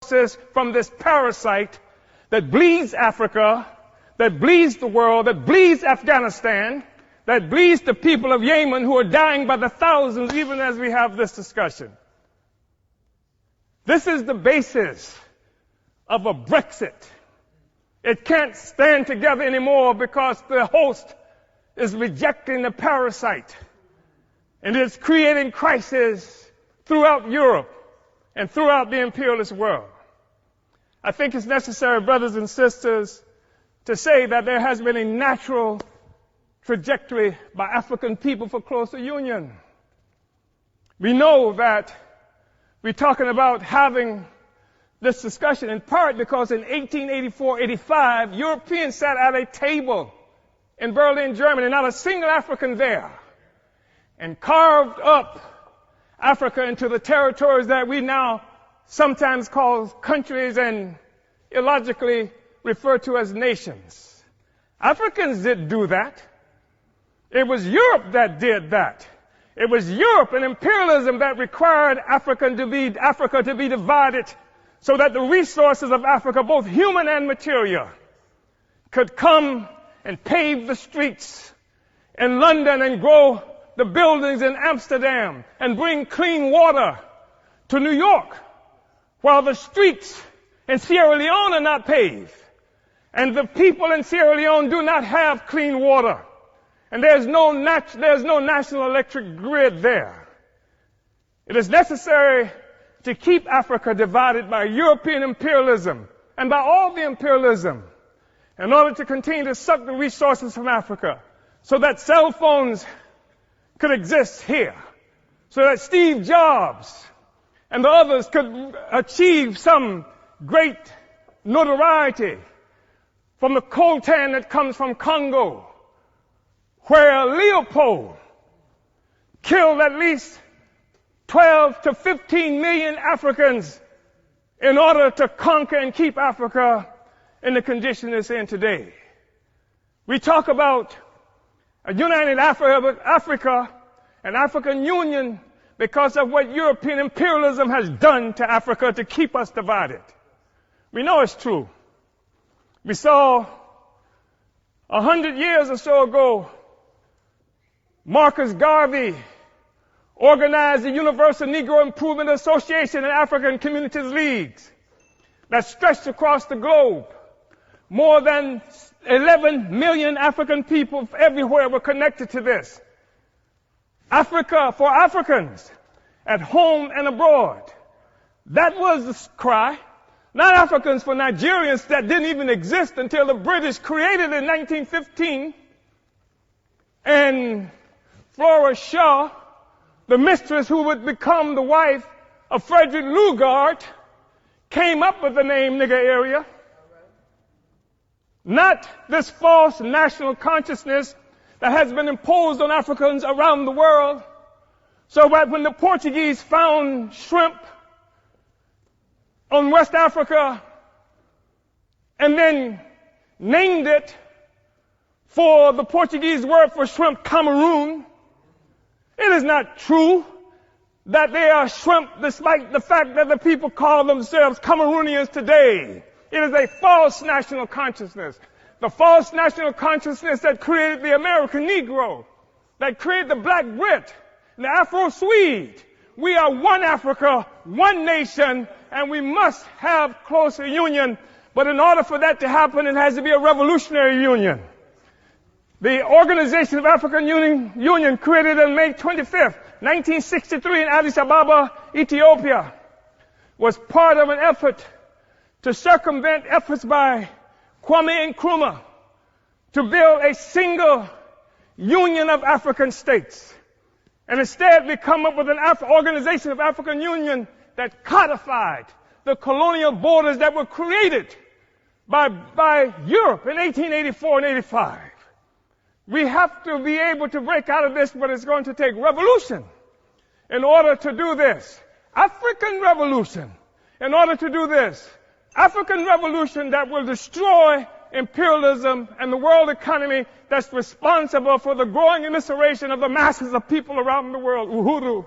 from this parasite that bleeds Africa, that bleeds the world, that bleeds Afghanistan, that bleeds the people of Yemen who are dying by the thousands even as we have this discussion. This is the basis of a Brexit. It can't stand together anymore because the host is rejecting the parasite. And it's creating crisis throughout Europe and throughout the imperialist world. I think it's necessary, brothers and sisters, to say that there has been a natural trajectory by African people for closer union. We know that we're talking about having this discussion in part because in 1884-85, Europeans sat at a table in Berlin, Germany, not a single African there, and carved up Africa into the territories that we now sometimes call countries and illogically refer to as nations. Africans didn't do that. It was Europe that did that. It was Europe and imperialism that required Africa to be divided so that the resources of Africa, both human and material, could come and pave the streets in London and grow the buildings in Amsterdam and bring clean water to New York, while the streets in Sierra Leone are not paved. And the people in Sierra Leone do not have clean water. And there's no national electric grid there. It is necessary to keep Africa divided by European imperialism and by all the imperialism in order to continue to suck the resources from Africa so that cell phones could exist here, so that Steve Jobs and the others could achieve some great notoriety from the coltan that comes from Congo, where Leopold killed at least 12 to 15 million Africans in order to conquer and keep Africa in the condition it's in today. We talk about a united Africa and African Union because of what European imperialism has done to Africa to keep us divided. We know it's true. We saw 100 years or so ago, Marcus Garvey organized the Universal Negro Improvement Association and African Communities Leagues that stretched across the globe. More than 11 million African people everywhere were connected to this. Africa for Africans, at home and abroad. That was the cry. Not Africans for Nigerians that didn't even exist until the British created it in 1915. And Flora Shaw, the mistress who would become the wife of Frederick Lugard, came up with the name nigger area. Not this false national consciousness that has been imposed on Africans around the world. So that when the Portuguese found shrimp on West Africa and then named it for the Portuguese word for shrimp, Cameroon, it is not true that they are shrimp despite the fact that the people call themselves Cameroonians today. It is a false national consciousness. The false national consciousness that created the American Negro, that created the Black Brit, the Afro-Swede. We are one Africa, one nation, and we must have closer union. But in order for that to happen, it has to be a revolutionary union. The Organization of African Union, created on May 25th, 1963 in Addis Ababa, Ethiopia, was part of an effort to circumvent efforts by Kwame Nkrumah to build a single union of African states. And instead, we come up with an Organization of African Union that codified the colonial borders that were created by Europe in 1884 and 85. We have to be able to break out of this, but it's going to take revolution in order to do this. African revolution in order to do this. African revolution that will destroy imperialism and the world economy that's responsible for the growing immiseration of the masses of people around the world. Uhuru.